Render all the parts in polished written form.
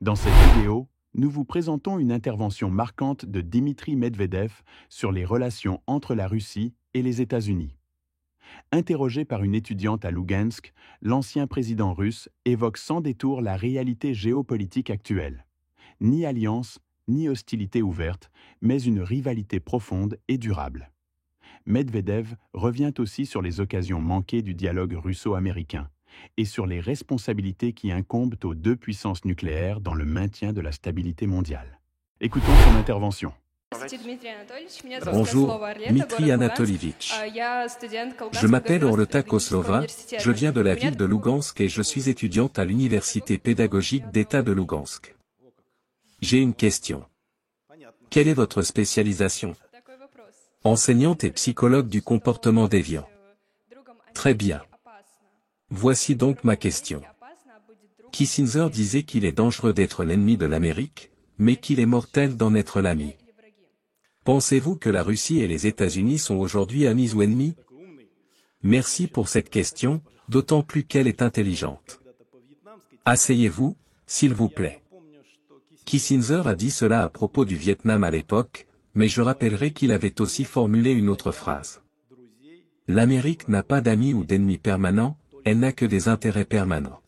Dans cette vidéo, nous vous présentons une intervention marquante de Dmitri Medvedev sur les relations entre la Russie et les États-Unis. Interrogé par une étudiante à Lougansk, l'ancien président russe évoque sans détour la réalité géopolitique actuelle. Ni alliance, ni hostilité ouverte, mais une rivalité profonde et durable. Medvedev revient aussi sur les occasions manquées du dialogue russo-américain et sur les responsabilités qui incombent aux deux puissances nucléaires dans le maintien de la stabilité mondiale. Écoutons son intervention. Bonjour, Dmitri Anatolievitch. Je m'appelle Orleta Koslova, je viens de la ville de Lougansk et je suis étudiante à l'Université pédagogique d'État de Lougansk. J'ai une question. Quelle est votre spécialisation? Enseignante et psychologue du comportement déviant. Très bien. Voici donc ma question. Kissinger disait qu'il est dangereux d'être l'ennemi de l'Amérique, mais qu'il est mortel d'en être l'ami. Pensez-vous que la Russie et les États-Unis sont aujourd'hui amis ou ennemis? Merci pour cette question, d'autant plus qu'elle est intelligente. Asseyez-vous, s'il vous plaît. Kissinger a dit cela à propos du Vietnam à l'époque, mais je rappellerai qu'il avait aussi formulé une autre phrase. L'Amérique n'a pas d'amis ou d'ennemis permanents, elle n'a que des intérêts permanents.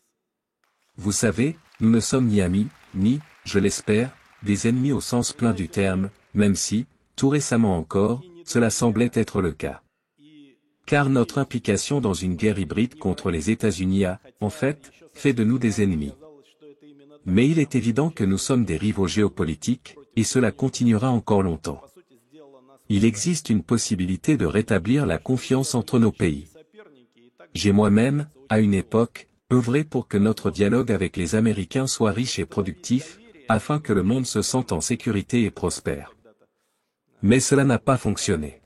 Vous savez, nous ne sommes ni amis, ni, je l'espère, des ennemis au sens plein du terme, même si, tout récemment encore, cela semblait être le cas. Car notre implication dans une guerre hybride contre les États-Unis a, en fait, fait de nous des ennemis. Mais il est évident que nous sommes des rivaux géopolitiques, et cela continuera encore longtemps. Il existe une possibilité de rétablir la confiance entre nos pays. J'ai moi-même, à une époque, œuvré pour que notre dialogue avec les Américains soit riche et productif, afin que le monde se sente en sécurité et prospère. Mais cela n'a pas fonctionné.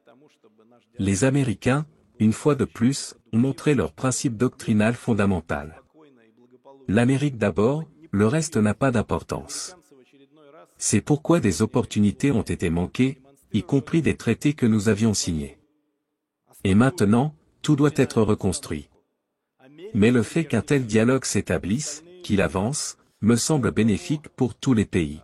Les Américains, une fois de plus, ont montré leur principe doctrinal fondamental. L'Amérique d'abord, le reste n'a pas d'importance. C'est pourquoi des opportunités ont été manquées, y compris des traités que nous avions signés. Et maintenant, tout doit être reconstruit. Mais le fait qu'un tel dialogue s'établisse, qu'il avance, me semble bénéfique pour tous les pays.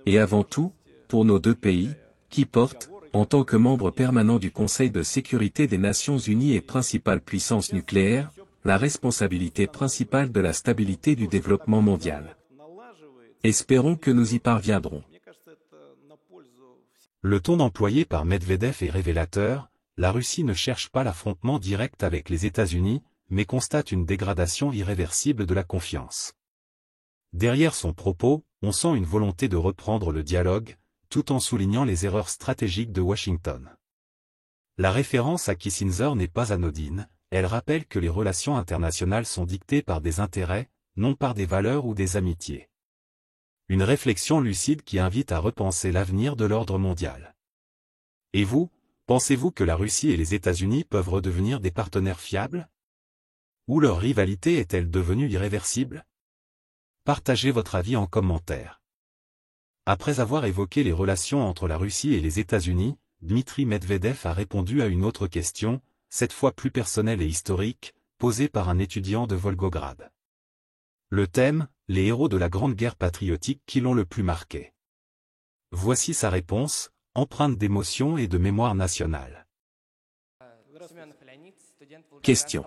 Et avant tout, pour nos deux pays, qui portent, en tant que membres permanents du Conseil de sécurité des Nations Unies et principale puissance nucléaire, la responsabilité principale de la stabilité du développement mondial. Espérons que nous y parviendrons. Le ton employé par Medvedev est révélateur, la Russie ne cherche pas l'affrontement direct avec les États-Unis, mais constate une dégradation irréversible de la confiance. Derrière son propos, on sent une volonté de reprendre le dialogue, tout en soulignant les erreurs stratégiques de Washington. La référence à Kissinger n'est pas anodine, elle rappelle que les relations internationales sont dictées par des intérêts, non par des valeurs ou des amitiés. Une réflexion lucide qui invite à repenser l'avenir de l'ordre mondial. Et vous, pensez-vous que la Russie et les États-Unis peuvent redevenir des partenaires fiables? Ou leur rivalité est-elle devenue irréversible? Partagez votre avis en commentaire. Après avoir évoqué les relations entre la Russie et les États-Unis, Dmitri Medvedev a répondu à une autre question, cette fois plus personnelle et historique, posée par un étudiant de Volgograd. Le thème, les héros de la Grande Guerre patriotique qui l'ont le plus marqué. Voici sa réponse, empreinte d'émotion et de mémoire nationale. Question.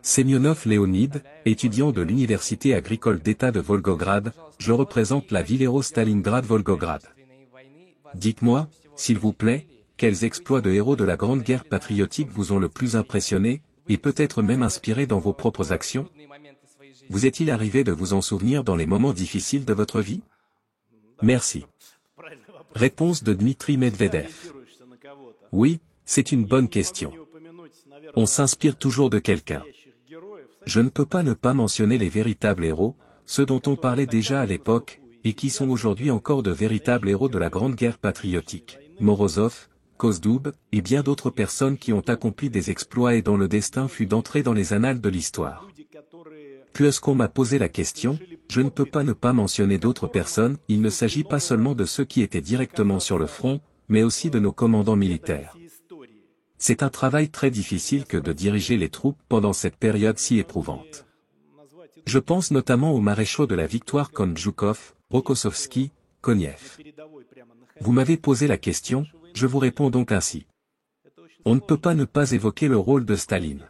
Semyonov Léonid, étudiant de l'Université agricole d'État de Volgograd, je représente la ville héros Stalingrad-Volgograd. Dites-moi, s'il vous plaît, quels exploits de héros de la Grande Guerre patriotique vous ont le plus impressionné, et peut-être même inspiré dans vos propres actions? Vous est-il arrivé de vous en souvenir dans les moments difficiles de votre vie? Merci. Réponse de Dmitri Medvedev. Oui, c'est une bonne question. On s'inspire toujours de quelqu'un. Je ne peux pas ne pas mentionner les véritables héros, ceux dont on parlait déjà à l'époque, et qui sont aujourd'hui encore de véritables héros de la Grande Guerre patriotique. Morozov, Kozdoub, et bien d'autres personnes qui ont accompli des exploits et dont le destin fut d'entrer dans les annales de l'histoire. Puisqu'on m'a posé la question, je ne peux pas ne pas mentionner d'autres personnes, il ne s'agit pas seulement de ceux qui étaient directement sur le front, mais aussi de nos commandants militaires. C'est un travail très difficile que de diriger les troupes pendant cette période si éprouvante. Je pense notamment aux maréchaux de la Victoire comme Zhukov, Rokossovski, Konev. Vous m'avez posé la question, je vous réponds donc ainsi. On ne peut pas ne pas évoquer le rôle de Staline.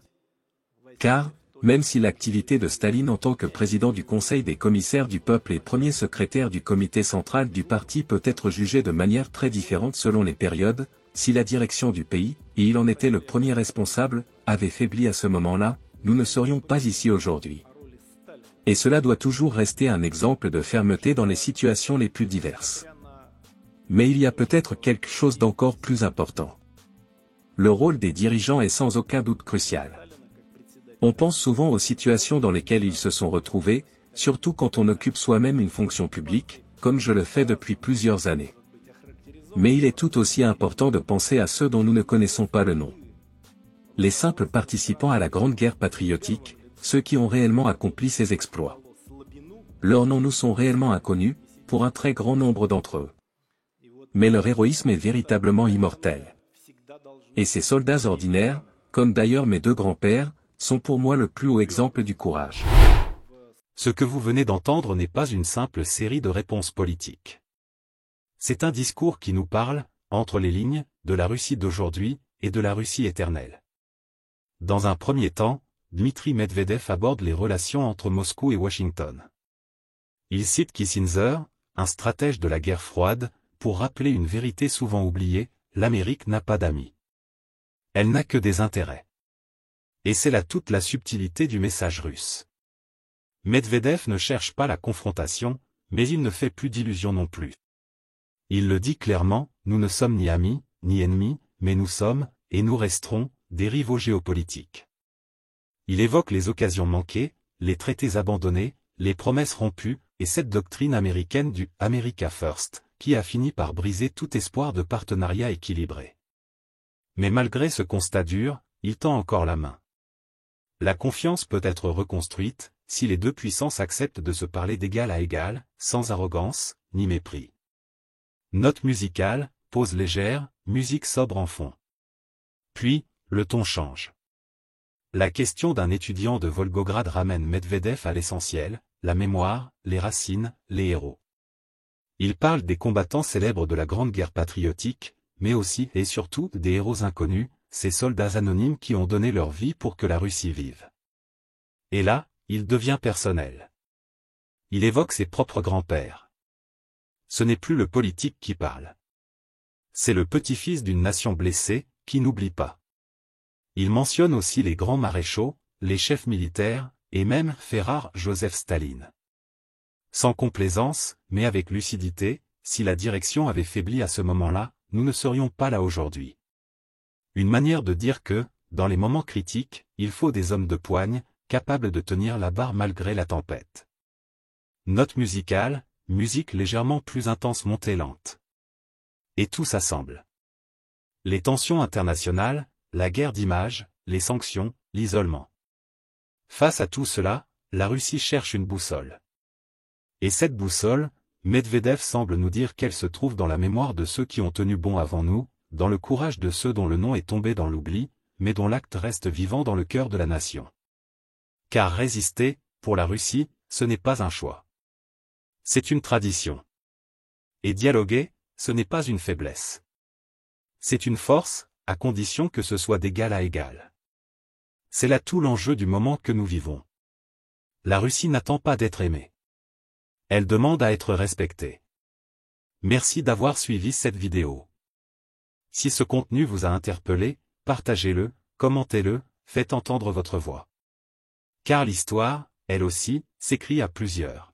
Car, même si l'activité de Staline en tant que président du Conseil des commissaires du peuple et premier secrétaire du comité central du parti peut être jugée de manière très différente selon les périodes, si la direction du pays, et il en était le premier responsable, avait faibli à ce moment-là, nous ne serions pas ici aujourd'hui. Et cela doit toujours rester un exemple de fermeté dans les situations les plus diverses. Mais il y a peut-être quelque chose d'encore plus important. Le rôle des dirigeants est sans aucun doute crucial. On pense souvent aux situations dans lesquelles ils se sont retrouvés, surtout quand on occupe soi-même une fonction publique, comme je le fais depuis plusieurs années. Mais il est tout aussi important de penser à ceux dont nous ne connaissons pas le nom. Les simples participants à la Grande Guerre patriotique, ceux qui ont réellement accompli ces exploits. Leurs noms nous sont réellement inconnus, pour un très grand nombre d'entre eux. Mais leur héroïsme est véritablement immortel. Et ces soldats ordinaires, comme d'ailleurs mes deux grands-pères, sont pour moi le plus haut exemple du courage. Ce que vous venez d'entendre n'est pas une simple série de réponses politiques. C'est un discours qui nous parle, entre les lignes, de la Russie d'aujourd'hui, et de la Russie éternelle. Dans un premier temps, Dmitri Medvedev aborde les relations entre Moscou et Washington. Il cite Kissinger, un stratège de la guerre froide, pour rappeler une vérité souvent oubliée, l'Amérique n'a pas d'amis. Elle n'a que des intérêts. Et c'est là toute la subtilité du message russe. Medvedev ne cherche pas la confrontation, mais il ne fait plus d'illusions non plus. Il le dit clairement, nous ne sommes ni amis, ni ennemis, mais nous sommes, et nous resterons, des rivaux géopolitiques. Il évoque les occasions manquées, les traités abandonnés, les promesses rompues, et cette doctrine américaine du « America First », qui a fini par briser tout espoir de partenariat équilibré. Mais malgré ce constat dur, il tend encore la main. La confiance peut être reconstruite, si les deux puissances acceptent de se parler d'égal à égal, sans arrogance, ni mépris. Note musicale, pause légère, musique sobre en fond. Puis, le ton change. La question d'un étudiant de Volgograd ramène Medvedev à l'essentiel, la mémoire, les racines, les héros. Il parle des combattants célèbres de la Grande Guerre patriotique, mais aussi et surtout des héros inconnus, ces soldats anonymes qui ont donné leur vie pour que la Russie vive. Et là, il devient personnel. Il évoque ses propres grands-pères. Ce n'est plus le politique qui parle. C'est le petit-fils d'une nation blessée, qui n'oublie pas. Il mentionne aussi les grands maréchaux, les chefs militaires, et même, fait rare, Joseph Staline. Sans complaisance, mais avec lucidité, si la direction avait faibli à ce moment-là, nous ne serions pas là aujourd'hui. Une manière de dire que, dans les moments critiques, il faut des hommes de poigne, capables de tenir la barre malgré la tempête. Note musicale, musique légèrement plus intense montée lente. Et tout s'assemble. Les tensions internationales, la guerre d'image, les sanctions, l'isolement. Face à tout cela, la Russie cherche une boussole. Et cette boussole, Medvedev semble nous dire qu'elle se trouve dans la mémoire de ceux qui ont tenu bon avant nous, dans le courage de ceux dont le nom est tombé dans l'oubli, mais dont l'acte reste vivant dans le cœur de la nation. Car résister, pour la Russie, ce n'est pas un choix. C'est une tradition. Et dialoguer, ce n'est pas une faiblesse. C'est une force, à condition que ce soit d'égal à égal. C'est là tout l'enjeu du moment que nous vivons. La Russie n'attend pas d'être aimée. Elle demande à être respectée. Merci d'avoir suivi cette vidéo. Si ce contenu vous a interpellé, partagez-le, commentez-le, faites entendre votre voix. Car l'histoire, elle aussi, s'écrit à plusieurs.